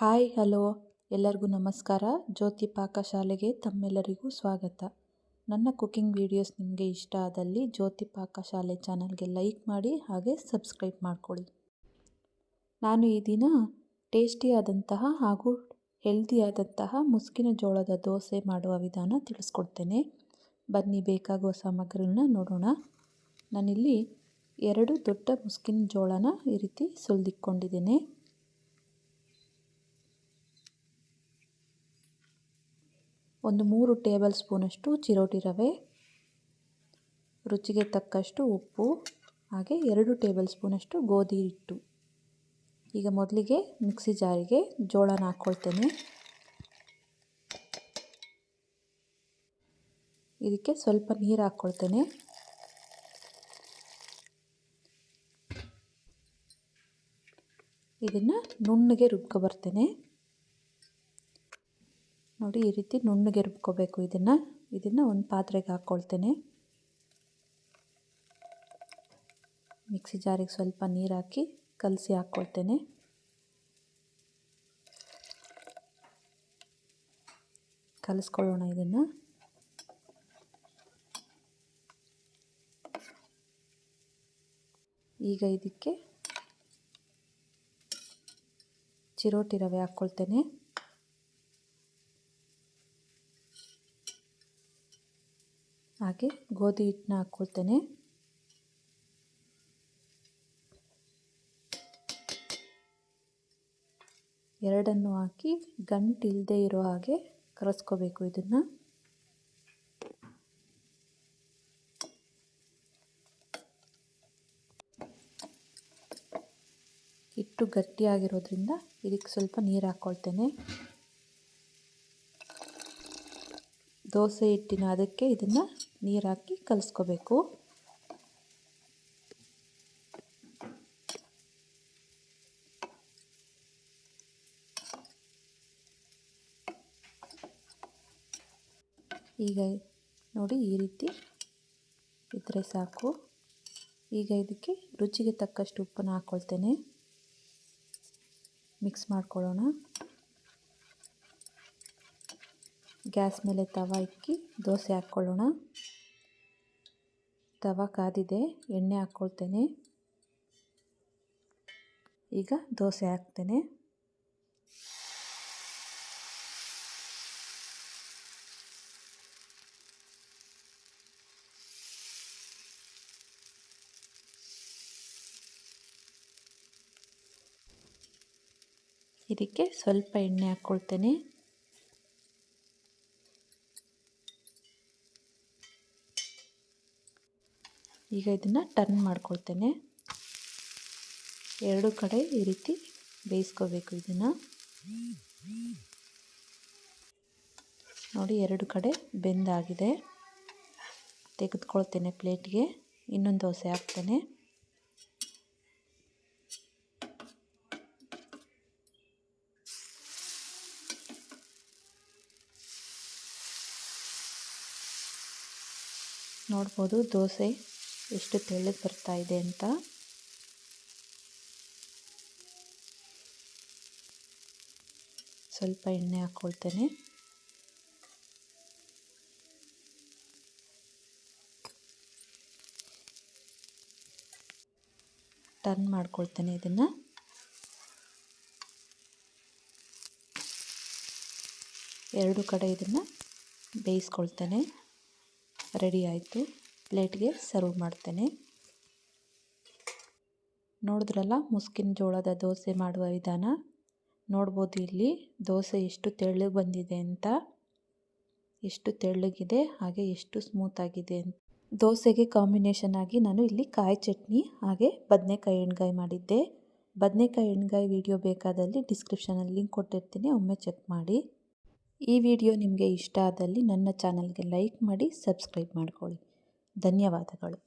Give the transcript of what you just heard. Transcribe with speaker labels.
Speaker 1: Hi hello ಎಲ್ಲರಿಗೂ ನಮಸ್ಕಾರ. ಜ್ಯೋತಿ ಪಾಕಶಾಲೆಗೆ ತಮ್ಮೆಲ್ಲರಿಗೂ ಸ್ವಾಗತ. ನನ್ನ ಕುಕಿಂಗ್ ವಿಡಿಯೋಸ್ ನಿಮಗೆ ಇಷ್ಟ ಆದಲ್ಲಿ ಜ್ಯೋತಿ ಪಾಕಶಾಲೆ ಚಾನಲ್ಗೆ ಲೈಕ್ ಮಾಡಿ ಹಾಗೆ ಸಬ್ಸ್ಕ್ರೈಬ್ ಮಾಡ್ಕೊಳ್ಳಿ. ನಾನು ಈ ದಿನ ಟೇಸ್ಟಿಯಾದಂತಹ ಹಾಗೂ ಹೆಲ್ದಿಯಾದಂತಹ ಮುಸ್ಕಿನ ಜೋಳದ ದೋಸೆ ಮಾಡುವ ವಿಧಾನ ತಿಳಿಸ್ಕೊಡ್ತೇನೆ. ಬನ್ನಿ ಬೇಕಾಗುವ ಸಾಮಗ್ರಿಗಳನ್ನ ನೋಡೋಣ. ನಾನಿಲ್ಲಿ 2 ದೊಡ್ಡ ಮುಸ್ಕಿನ ಜೋಳನ ಈ ರೀತಿ ಸುಲಿದಿಟ್ಕೊಂಡಿದ್ದೇನೆ. ಒಂದು 3 ಟೇಬಲ್ ಸ್ಪೂನಷ್ಟು ಚಿರೋಟಿ ರವೆ, ರುಚಿಗೆ ತಕ್ಕಷ್ಟು ಉಪ್ಪು, ಹಾಗೆ 2 ಟೇಬಲ್ ಸ್ಪೂನಷ್ಟು ಗೋಧಿ ಹಿಟ್ಟು. ಈಗ ಮೊದಲಿಗೆ ಮಿಕ್ಸಿ ಜಾರಿಗೆ ಜೋಳನ ಹಾಕ್ಕೊಳ್ತೇನೆ. ಇದಕ್ಕೆ ಸ್ವಲ್ಪ ನೀರು ಹಾಕ್ಕೊಳ್ತೇನೆ. ಇದನ್ನು ನುಣ್ಣಗೆ ರುಬ್ಕೊಬರ್ತೇನೆ. ನೋಡಿ, ಈ ರೀತಿ ನುಣ್ಣಗೆ ರುಬ್ಕೋಬೇಕು. ಇದನ್ನು ಒಂದು ಪಾತ್ರೆಗೆ ಹಾಕ್ಕೊಳ್ತೇನೆ. ಮಿಕ್ಸಿ ಜಾರಿಗೆ ಸ್ವಲ್ಪ ನೀರು ಹಾಕಿ ಕಲಸಿ ಹಾಕ್ಕೊಳ್ತೇನೆ. ಕಲಿಸ್ಕೊಳ್ಳೋಣ ಇದನ್ನು. ಈಗ ಇದಕ್ಕೆ ಚಿರೋಟಿ ರವೆ ಹಾಕ್ಕೊಳ್ತೇನೆ. ಹಾಗೆ ಗೋಧಿ ಹಿಟ್ಟನ್ನ ಹಾಕ್ಕೊಳ್ತೇನೆ. ಎರಡನ್ನು ಹಾಕಿ ಗಂಟಿಲ್ಲದೆ ಇರೋ ಹಾಗೆ ಕರಸ್ಕೋಬೇಕು. ಇದನ್ನು ಹಿಟ್ಟು ಗಟ್ಟಿಯಾಗಿರೋದ್ರಿಂದ ಇದಕ್ಕೆ ಸ್ವಲ್ಪ ನೀರು ಹಾಕ್ಕೊಳ್ತೇನೆ. ದೋಸೆ ಹಿಟ್ಟಿನ ಅದಕ್ಕೆ ಇದನ್ನು ನೀರು ಹಾಕಿ ಕಲಿಸ್ಕೋಬೇಕು. ಈಗ ನೋಡಿ, ಈ ರೀತಿ ಇದ್ರೆ ಸಾಕು. ಈಗ ಇದಕ್ಕೆ ರುಚಿಗೆ ತಕ್ಕಷ್ಟು ಉಪ್ಪನ್ನು ಹಾಕ್ಕೊಳ್ತೇನೆ. ಮಿಕ್ಸ್ ಮಾಡ್ಕೊಳ್ಳೋಣ. ಗ್ಯಾಸ್ ಮೇಲೆ ತವ ಇಕ್ಕಿ ದೋಸೆ ಹಾಕ್ಕೊಳ್ಳೋಣ. ತವ ಕಾದಿದೆ, ಎಣ್ಣೆ ಹಾಕ್ಕೊಳ್ತೇನೆ. ಈಗ ದೋಸೆ ಹಾಕ್ತೇನೆ. ಇದಕ್ಕೆ ಸ್ವಲ್ಪ ಎಣ್ಣೆ ಹಾಕ್ಕೊಳ್ತೇನೆ. ಈಗ ಇದನ್ನು ಟರ್ನ್ ಮಾಡ್ಕೊಳ್ತೇನೆ. 2 ಕಡೆ ಈ ರೀತಿ ಬೇಯಿಸ್ಕೋಬೇಕು. ಇದನ್ನು ನೋಡಿ, 2 ಕಡೆ ಬೆಂದಾಗಿದೆ. ತೆಗೆದುಕೊಳ್ತೇನೆ ಪ್ಲೇಟ್ಗೆ. ಇನ್ನೊಂದು ದೋಸೆ ಹಾಕ್ತೇನೆ. ನೋಡ್ಬೋದು ದೋಸೆ ಎಷ್ಟು ತೆಳ್ಳಗೆ ಬರ್ತಾ ಇದೆ ಅಂತ. ಸ್ವಲ್ಪ ಎಣ್ಣೆ ಹಾಕ್ಕೊಳ್ತೇನೆ. ಟರ್ನ್ ಮಾಡ್ಕೊಳ್ತೇನೆ. ಇದನ್ನು 2 ಕಡೆ ಇದನ್ನು ಬೇಯಿಸ್ಕೊಳ್ತೇನೆ. ರೆಡಿ ಆಯಿತು. ಪ್ಲೇಟ್ಗೆ ಸರ್ವ್ ಮಾಡ್ತೇನೆ. ನೋಡಿದ್ರಲ್ಲ ಮುಸ್ಕಿನ ಜೋಳದ ದೋಸೆ ಮಾಡುವ ವಿಧಾನ. ನೋಡ್ಬೋದು ಇಲ್ಲಿ ದೋಸೆ ಎಷ್ಟು ತೆಳ್ಳಗೆ ಬಂದಿದೆ ಅಂತ. ಎಷ್ಟು ತೆಳ್ಳಗಿದೆ ಹಾಗೆ ಎಷ್ಟು ಸ್ಮೂತ್ ಆಗಿದೆ ಅಂತ. ದೋಸೆಗೆ ಕಾಂಬಿನೇಷನ್ ಆಗಿ ನಾನು ಇಲ್ಲಿ ಕಾಯಿ ಚಟ್ನಿ ಹಾಗೆ ಬದನೆಕಾಯಿ ಎಣ್ಗಾಯಿ ಮಾಡಿದ್ದೆ. ಬದನೆಕಾಯಿ ಎಣ್ಗಾಯಿ ವಿಡಿಯೋ ಬೇಕಾದಲ್ಲಿ ಡಿಸ್ಕ್ರಿಪ್ಷನಲ್ಲಿ ಲಿಂಕ್ ಕೊಟ್ಟಿರ್ತೀನಿ, ಒಮ್ಮೆ ಚೆಕ್ ಮಾಡಿ. ಈ ವಿಡಿಯೋ ನಿಮಗೆ ಇಷ್ಟ ಆದಲ್ಲಿ ನನ್ನ ಚಾನಲ್ಗೆ ಲೈಕ್ ಮಾಡಿ ಸಬ್ಸ್ಕ್ರೈಬ್ ಮಾಡ್ಕೊಳ್ಳಿ. ಧನ್ಯವಾದಗಳು.